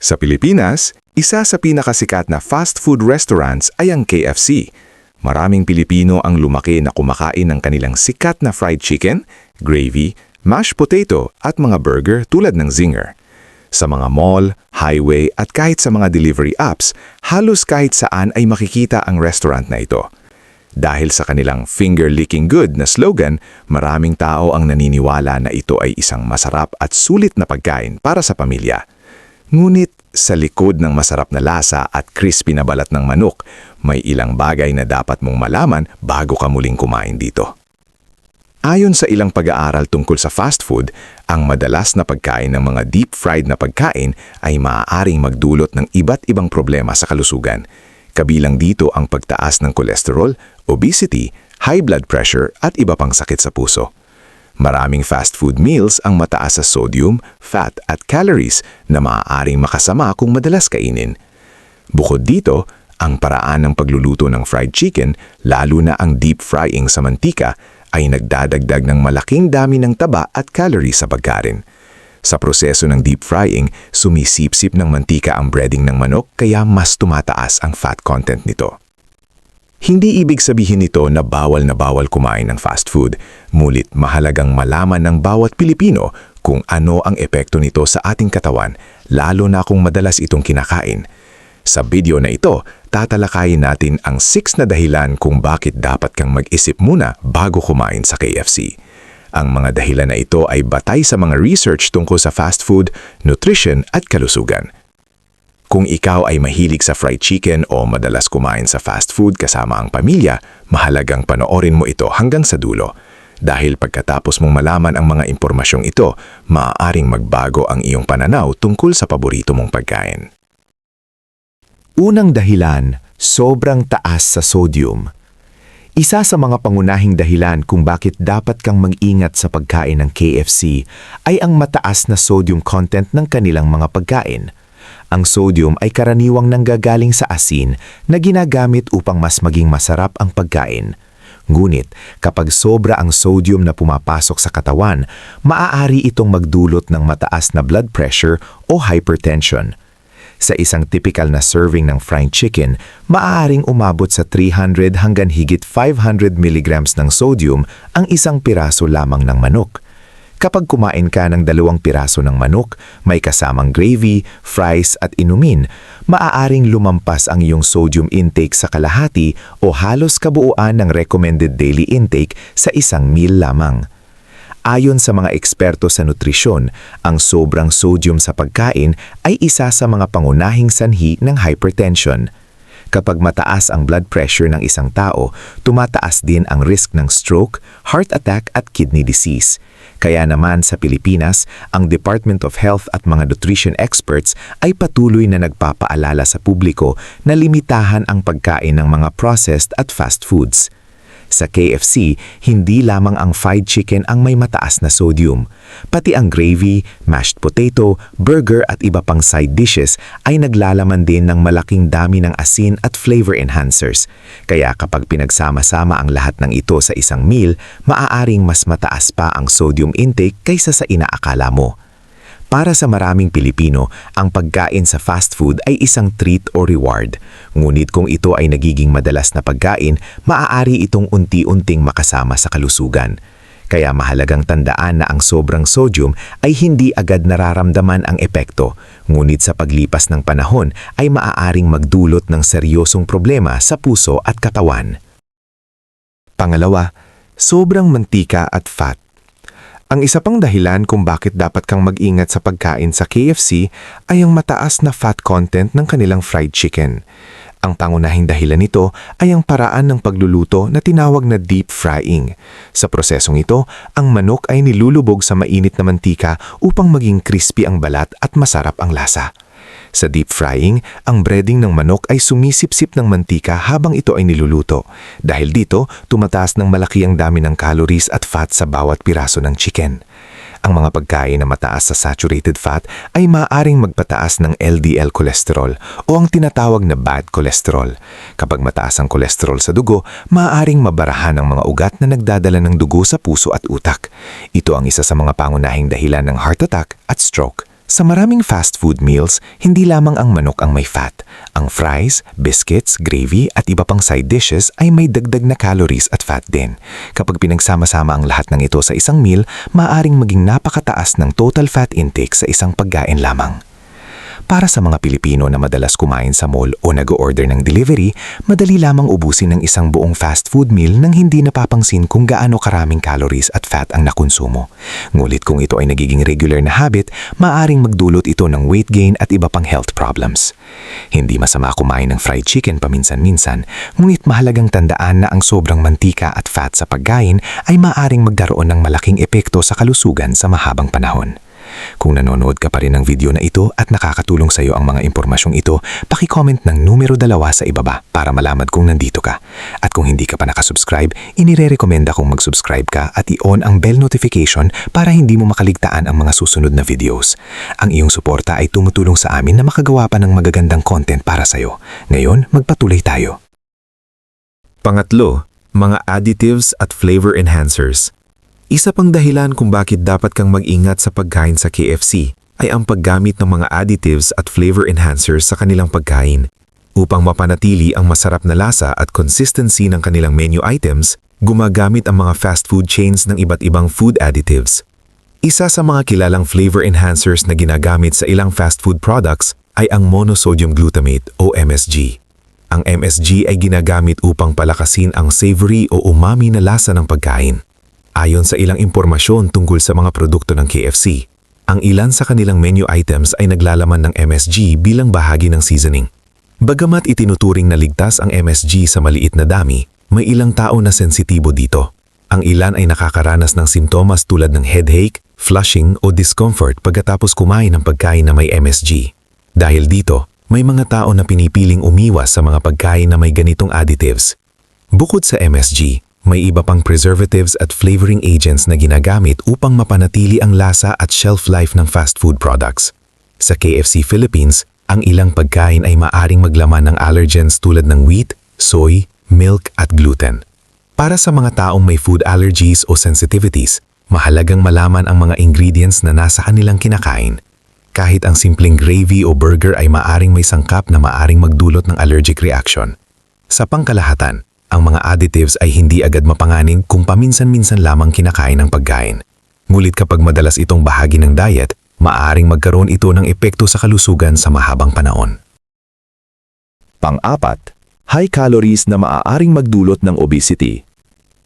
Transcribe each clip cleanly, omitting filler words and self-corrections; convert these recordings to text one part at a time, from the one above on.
Sa Pilipinas, isa sa pinakasikat na fast food restaurants ay ang KFC. Maraming Pilipino ang lumaki na kumakain ng kanilang sikat na fried chicken, gravy, mashed potato at mga burger tulad ng Zinger. Sa mga mall, highway at kahit sa mga delivery apps, halos kahit saan ay makikita ang restaurant na ito. Dahil sa kanilang finger-licking good na slogan, maraming tao ang naniniwala na ito ay isang masarap at sulit na pagkain para sa pamilya. Ngunit sa likod ng masarap na lasa at crispy na balat ng manok, may ilang bagay na dapat mong malaman bago ka muling kumain dito. Ayon sa ilang pag-aaral tungkol sa fast food, ang madalas na pagkain ng mga deep-fried na pagkain ay maaaring magdulot ng iba't ibang problema sa kalusugan. Kabilang dito ang pagtaas ng kolesterol, obesity, high blood pressure at iba pang sakit sa puso. Maraming fast food meals ang mataas sa sodium, fat at calories na maaaring makasama kung madalas kainin. Bukod dito, ang paraan ng pagluluto ng fried chicken, lalo na ang deep frying sa mantika, ay nagdadagdag ng malaking dami ng taba at calories sa pagkain. Sa proseso ng deep frying, sumisipsip ng mantika ang breading ng manok kaya mas tumataas ang fat content nito. Hindi ibig sabihin nito na bawal kumain ng fast food, ngunit mahalagang malaman ng bawat Pilipino kung ano ang epekto nito sa ating katawan, lalo na kung madalas itong kinakain. Sa video na ito, tatalakayin natin ang 6 na dahilan kung bakit dapat kang mag-isip muna bago kumain sa KFC. Ang mga dahilan na ito ay batay sa mga research tungkol sa fast food, nutrition at kalusugan. Kung ikaw ay mahilig sa fried chicken o madalas kumain sa fast food kasama ang pamilya, mahalagang panoorin mo ito hanggang sa dulo. Dahil pagkatapos mong malaman ang mga impormasyong ito, maaaring magbago ang iyong pananaw tungkol sa paborito mong pagkain. Unang dahilan, sobrang taas sa sodium. Isa sa mga pangunahing dahilan kung bakit dapat kang mag-ingat sa pagkain ng KFC ay ang mataas na sodium content ng kanilang mga pagkain. Ang sodium ay karaniwang nanggagaling sa asin na ginagamit upang mas maging masarap ang pagkain. Ngunit kapag sobra ang sodium na pumapasok sa katawan, maaari itong magdulot ng mataas na blood pressure o hypertension. Sa isang typical na serving ng fried chicken, maaaring umabot sa 300 hanggang higit 500 mg ng sodium ang isang piraso lamang ng manok. Kapag kumain ka ng 2 piraso ng manok, may kasamang gravy, fries at inumin, maaaring lumampas ang iyong sodium intake sa kalahati o halos kabuuan ng recommended daily intake sa isang meal lamang. Ayon sa mga eksperto sa nutrisyon, ang sobrang sodium sa pagkain ay isa sa mga pangunahing sanhi ng hypertension. Kapag mataas ang blood pressure ng isang tao, tumataas din ang risk ng stroke, heart attack at kidney disease. Kaya naman sa Pilipinas, ang Department of Health at mga nutrition experts ay patuloy na nagpapaalala sa publiko na limitahan ang pagkain ng mga processed at fast foods. Sa KFC, hindi lamang ang fried chicken ang may mataas na sodium. Pati ang gravy, mashed potato, burger at iba pang side dishes ay naglalaman din ng malaking dami ng asin at flavor enhancers. Kaya kapag pinagsama-sama ang lahat ng ito sa isang meal, maaaring mas mataas pa ang sodium intake kaysa sa inaakala mo. Para sa maraming Pilipino, ang pagkain sa fast food ay isang treat o reward. Ngunit kung ito ay nagiging madalas na pagkain, maaari itong unti-unting makasama sa kalusugan. Kaya mahalagang tandaan na ang sobrang sodium ay hindi agad nararamdaman ang epekto, ngunit sa paglipas ng panahon ay maaaring magdulot ng seryosong problema sa puso at katawan. Pangalawa, sobrang mantika at fat. Ang isa pang dahilan kung bakit dapat kang mag-ingat sa pagkain sa KFC ay ang mataas na fat content ng kanilang fried chicken. Ang pangunahing dahilan nito ay ang paraan ng pagluluto na tinawag na deep frying. Sa prosesong ito, ang manok ay nilulubog sa mainit na mantika upang maging crispy ang balat at masarap ang lasa. Sa deep frying, ang breading ng manok ay sumisipsip ng mantika habang ito ay niluluto. Dahil dito, tumataas ng malaki ang dami ng calories at fat sa bawat piraso ng chicken. Ang mga pagkain na mataas sa saturated fat ay maaaring magpataas ng LDL cholesterol o ang tinatawag na bad cholesterol. Kapag mataas ang cholesterol sa dugo, maaaring mabarahan ang mga ugat na nagdadala ng dugo sa puso at utak. Ito ang isa sa mga pangunahing dahilan ng heart attack at stroke. Sa maraming fast food meals, hindi lamang ang manok ang may fat. Ang fries, biscuits, gravy at iba pang side dishes ay may dagdag na calories at fat din. Kapag pinagsama-sama ang lahat ng ito sa isang meal, maaaring maging napakataas ng total fat intake sa isang pagkain lamang. Para sa mga Pilipino na madalas kumain sa mall o nag-order ng delivery, madali lamang ubusin ng isang buong fast food meal nang hindi napapangsin kung gaano karaming calories at fat ang nakonsumo. Ngunit kung ito ay nagiging regular na habit, maaaring magdulot ito ng weight gain at iba pang health problems. Hindi masama kumain ng fried chicken paminsan-minsan, ngunit mahalagang tandaan na ang sobrang mantika at fat sa pagkain ay maaaring magdaroon ng malaking epekto sa kalusugan sa mahabang panahon. Kung nanonood ka pa rin ng video na ito at nakakatulong sa iyo ang mga impormasyong ito, paki-comment ng numero 2 sa ibaba para malaman kung nandito ka. At kung hindi ka pa nakasubscribe, inirerekomenda kong mag-subscribe ka at i-on ang bell notification para hindi mo makaligtaan ang mga susunod na videos. Ang iyong suporta ay tumutulong sa amin na makagawa pa ng magagandang content para sa iyo. Ngayon, magpatuloy tayo. Pangatlo, mga additives at flavor enhancers. Isa pang dahilan kung bakit dapat kang mag-ingat sa pagkain sa KFC ay ang paggamit ng mga additives at flavor enhancers sa kanilang pagkain. Upang mapanatili ang masarap na lasa at consistency ng kanilang menu items, gumagamit ang mga fast food chains ng iba't ibang food additives. Isa sa mga kilalang flavor enhancers na ginagamit sa ilang fast food products ay ang monosodium glutamate o MSG. Ang MSG ay ginagamit upang palakasin ang savory o umami na lasa ng pagkain. Ayon sa ilang impormasyon tungkol sa mga produkto ng KFC, ang ilan sa kanilang menu items ay naglalaman ng MSG bilang bahagi ng seasoning. Bagamat itinuturing na ligtas ang MSG sa maliit na dami, may ilang tao na sensitibo dito. Ang ilan ay nakakaranas ng simptomas tulad ng headache, flushing o discomfort pagkatapos kumain ng pagkain na may MSG. Dahil dito, may mga tao na pinipiling umiwas sa mga pagkain na may ganitong additives. Bukod sa MSG, may iba pang preservatives at flavoring agents na ginagamit upang mapanatili ang lasa at shelf life ng fast food products. Sa KFC Philippines, ang ilang pagkain ay maaring maglaman ng allergens tulad ng wheat, soy, milk at gluten. Para sa mga taong may food allergies o sensitivities, mahalagang malaman ang mga ingredients na nasa kanilang kinakain. Kahit ang simpleng gravy o burger ay maaring may sangkap na maaring magdulot ng allergic reaction. Sa pangkalahatan, ang mga additives ay hindi agad mapanganib kung paminsan-minsan lamang kinakain ng pagkain. Ngunit kapag madalas itong bahagi ng diet, maaaring magkaroon ito ng epekto sa kalusugan sa mahabang panahon. Pang-apat, high calories na maaaring magdulot ng obesity.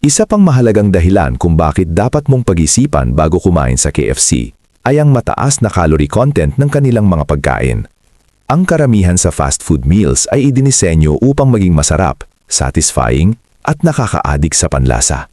Isa pang mahalagang dahilan kung bakit dapat mong pag-isipan bago kumain sa KFC ay ang mataas na calorie content ng kanilang mga pagkain. Ang karamihan sa fast food meals ay idinisenyo upang maging masarap, satisfying at nakaka-addict sa panlasa.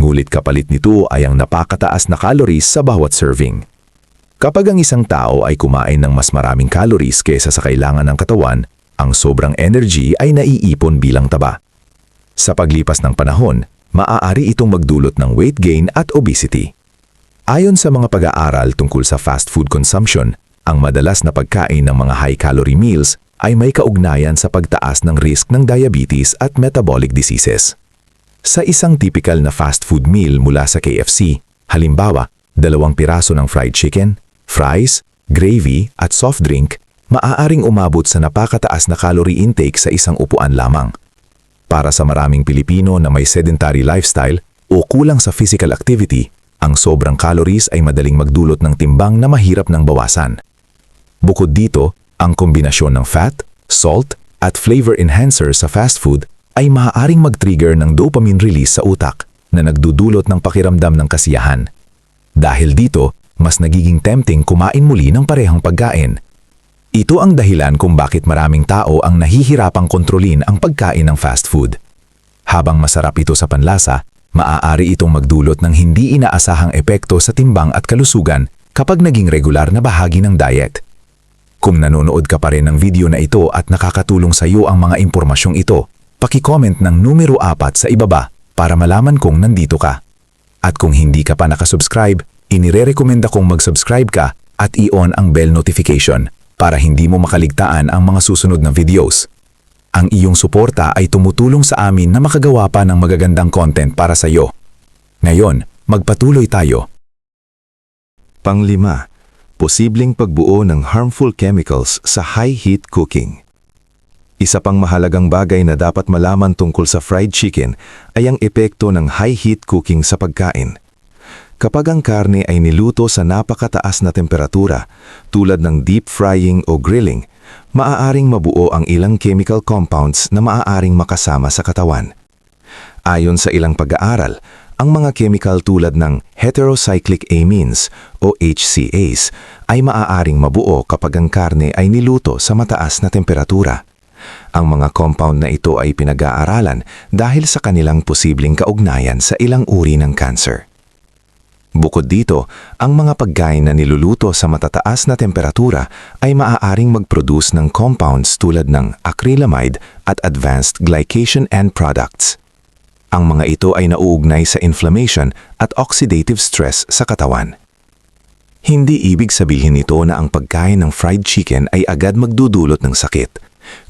Ngulit kapalit nito ay ang napakataas na calories sa bawat serving. Kapag ang isang tao ay kumain ng mas maraming calories kaysa sa kailangan ng katawan, ang sobrang energy ay naiipon bilang taba. Sa paglipas ng panahon, maaari itong magdulot ng weight gain at obesity. Ayon sa mga pag-aaral tungkol sa fast food consumption, ang madalas na pagkain ng mga high-calorie meals ay may kaugnayan sa pagtaas ng risk ng diabetes at metabolic diseases. Sa isang typical na fast food meal mula sa KFC, halimbawa, 2 piraso ng fried chicken, fries, gravy at soft drink, maaaring umabot sa napakataas na calorie intake sa isang upuan lamang. Para sa maraming Pilipino na may sedentary lifestyle o kulang sa physical activity, ang sobrang calories ay madaling magdulot ng timbang na mahirap ng bawasan. Bukod dito, ang kombinasyon ng fat, salt, at flavor enhancer sa fast food ay maaaring mag-trigger ng dopamine release sa utak na nagdudulot ng pakiramdam ng kasiyahan. Dahil dito, mas nagiging tempting kumain muli ng parehong pagkain. Ito ang dahilan kung bakit maraming tao ang nahihirapang kontrolin ang pagkain ng fast food. Habang masarap ito sa panlasa, maaari itong magdulot ng hindi inaasahang epekto sa timbang at kalusugan kapag naging regular na bahagi ng diet. Kung nanonood ka pa rin ng video na ito at nakakatulong sa iyo ang mga impormasyong ito, paki-comment ng numero 4 sa ibaba para malaman kung nandito ka. At kung hindi ka pa nakasubscribe, inirerekomenda kong mag-subscribe ka at i-on ang bell notification para hindi mo makaligtaan ang mga susunod na videos. Ang iyong suporta ay tumutulong sa amin na makagawa pa ng magagandang content para sa iyo. Ngayon, magpatuloy tayo. Pang-5, posibleng pagbuo ng harmful chemicals sa high-heat cooking. Isa pang mahalagang bagay na dapat malaman tungkol sa fried chicken ay ang epekto ng high-heat cooking sa pagkain. Kapag ang karne ay niluto sa napakataas na temperatura, tulad ng deep frying o grilling, maaaring mabuo ang ilang chemical compounds na maaaring makasama sa katawan. Ayon sa ilang pag-aaral, ang mga chemical tulad ng heterocyclic amines o HCAs ay maaaring mabuo kapag ang karne ay niluto sa mataas na temperatura. Ang mga compound na ito ay pinag-aaralan dahil sa kanilang posibleng kaugnayan sa ilang uri ng cancer. Bukod dito, ang mga pagkain na niluluto sa matataas na temperatura ay maaaring mag-produce ng compounds tulad ng acrylamide at advanced glycation end products. Ang mga ito ay nauugnay sa inflammation at oxidative stress sa katawan. Hindi ibig sabihin nito na ang pagkain ng fried chicken ay agad magdudulot ng sakit.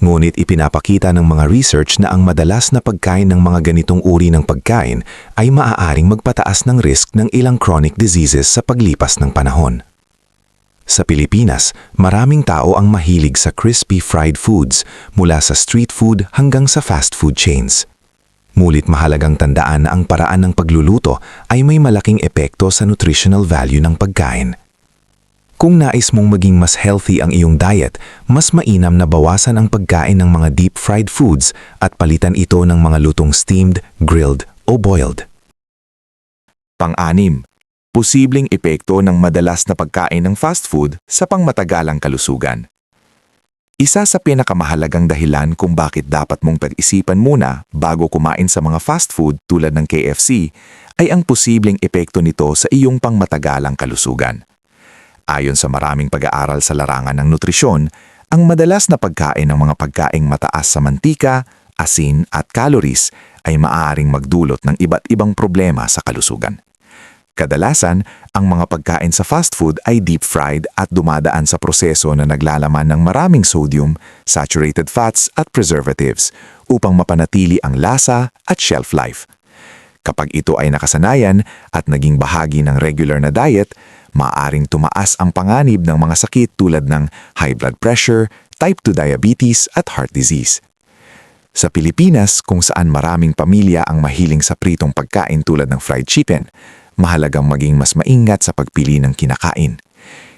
Ngunit ipinapakita ng mga research na ang madalas na pagkain ng mga ganitong uri ng pagkain ay maaaring magpataas ng risk ng ilang chronic diseases sa paglipas ng panahon. Sa Pilipinas, maraming tao ang mahilig sa crispy fried foods mula sa street food hanggang sa fast food chains. Ngunit mahalagang tandaan na ang paraan ng pagluluto ay may malaking epekto sa nutritional value ng pagkain. Kung nais mong maging mas healthy ang iyong diet, mas mainam na bawasan ang pagkain ng mga deep-fried foods at palitan ito ng mga lutong steamed, grilled o boiled. Pang-anim, posibleng epekto ng madalas na pagkain ng fast food sa pangmatagalang kalusugan. Isa sa pinakamahalagang dahilan kung bakit dapat mong pag-isipan muna bago kumain sa mga fast food tulad ng KFC ay ang posibleng epekto nito sa iyong pangmatagalang kalusugan. Ayon sa maraming pag-aaral sa larangan ng nutrisyon, ang madalas na pagkain ng mga pagkaing mataas sa mantika, asin at calories ay maaaring magdulot ng iba't ibang problema sa kalusugan. Kadalasan, ang mga pagkain sa fast food ay deep-fried at dumadaan sa proseso na naglalaman ng maraming sodium, saturated fats at preservatives upang mapanatili ang lasa at shelf life. Kapag ito ay nakasanayan at naging bahagi ng regular na diet, maaaring tumaas ang panganib ng mga sakit tulad ng high blood pressure, type 2 diabetes at heart disease. Sa Pilipinas, kung saan maraming pamilya ang mahiling sa pritong pagkain tulad ng fried chicken, mahalagang maging mas maingat sa pagpili ng kinakain.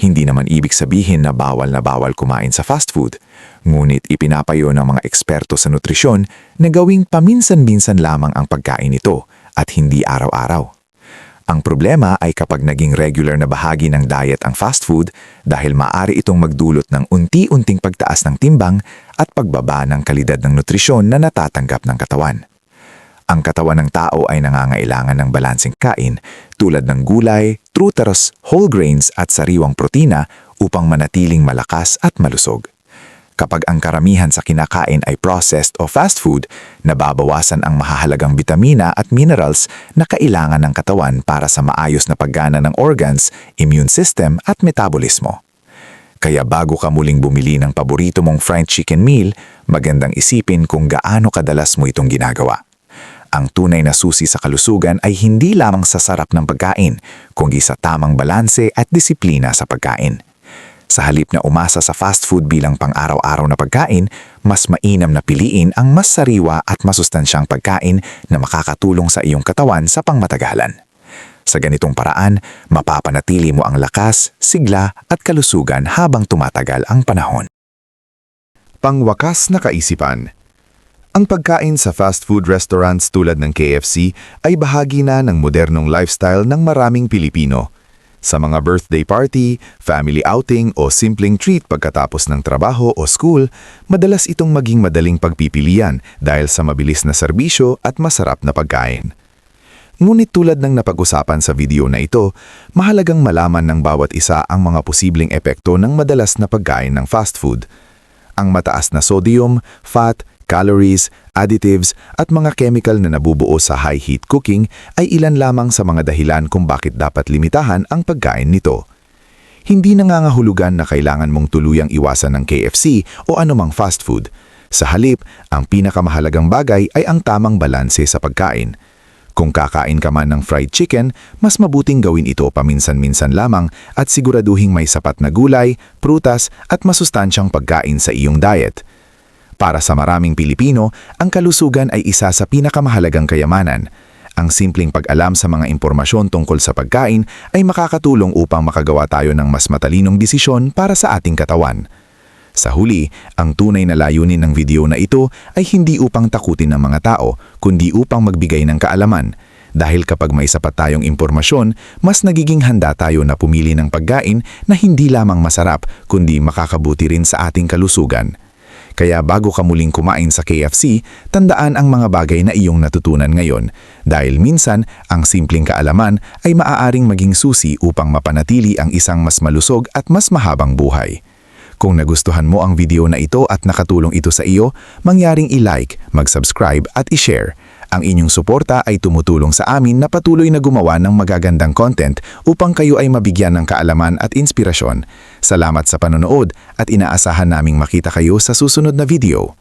Hindi naman ibig sabihin na bawal kumain sa fast food, ngunit ipinapayo ng mga eksperto sa nutrisyon na gawing paminsan-minsan lamang ang pagkain ito at hindi araw-araw. Ang problema ay kapag naging regular na bahagi ng diet ang fast food dahil maaari itong magdulot ng unti-unting pagtaas ng timbang at pagbaba ng kalidad ng nutrisyon na natatanggap ng katawan. Ang katawan ng tao ay nangangailangan ng balanseng kain tulad ng gulay, frutas, whole grains at sariwang protina upang manatiling malakas at malusog. Kapag ang karamihan sa kinakain ay processed o fast food, nababawasan ang mahahalagang bitamina at minerals na kailangan ng katawan para sa maayos na paggana ng organs, immune system at metabolismo. Kaya bago ka muling bumili ng paborito mong fried chicken meal, magandang isipin kung gaano kadalas mo itong ginagawa. Ang tunay na susi sa kalusugan ay hindi lamang sa sarap ng pagkain, kundi sa tamang balanse at disiplina sa pagkain. Sa halip na umasa sa fast food bilang pang-araw-araw na pagkain, mas mainam na piliin ang mas sariwa at masustansyang pagkain na makakatulong sa iyong katawan sa pangmatagalan. Sa ganitong paraan, mapapanatili mo ang lakas, sigla at kalusugan habang tumatagal ang panahon. Pangwakas na kaisipan. Ang pagkain sa fast food restaurants tulad ng KFC ay bahagi na ng modernong lifestyle ng maraming Pilipino. Sa mga birthday party, family outing o simpleng treat pagkatapos ng trabaho o school, madalas itong maging madaling pagpipilian dahil sa mabilis na serbisyo at masarap na pagkain. Ngunit tulad ng napag-usapan sa video na ito, mahalagang malaman ng bawat isa ang mga posibleng epekto ng madalas na pagkain ng fast food. Ang mataas na sodium, fat, calories, additives at mga chemical na nabubuo sa high-heat cooking ay ilan lamang sa mga dahilan kung bakit dapat limitahan ang pagkain nito. Hindi nangangahulugan na kailangan mong tuluyang iwasan ng KFC o anumang fast food. Sa halip, ang pinakamahalagang bagay ay ang tamang balanse sa pagkain. Kung kakain ka man ng fried chicken, mas mabuting gawin ito paminsan-minsan lamang at siguraduhing may sapat na gulay, prutas at masustansyang pagkain sa iyong diet. Para sa maraming Pilipino, ang kalusugan ay isa sa pinakamahalagang kayamanan. Ang simpleng pag-alam sa mga impormasyon tungkol sa pagkain ay makakatulong upang makagawa tayo ng mas matalinong desisyon para sa ating katawan. Sa huli, ang tunay na layunin ng video na ito ay hindi upang takutin ng mga tao, kundi upang magbigay ng kaalaman. Dahil kapag may sapat tayong impormasyon, mas nagiging handa tayo na pumili ng pagkain na hindi lamang masarap, kundi makakabuti rin sa ating kalusugan. Kaya bago ka muling kumain sa KFC, tandaan ang mga bagay na iyong natutunan ngayon. Dahil minsan, ang simpleng kaalaman ay maaaring maging susi upang mapanatili ang isang mas malusog at mas mahabang buhay. Kung nagustuhan mo ang video na ito at nakatulong ito sa iyo, mangyaring i-like, mag-subscribe at i-share. Ang inyong suporta ay tumutulong sa amin na patuloy na gumawa ng magagandang content upang kayo ay mabigyan ng kaalaman at inspirasyon. Salamat sa panonood at inaasahan naming makita kayo sa susunod na video.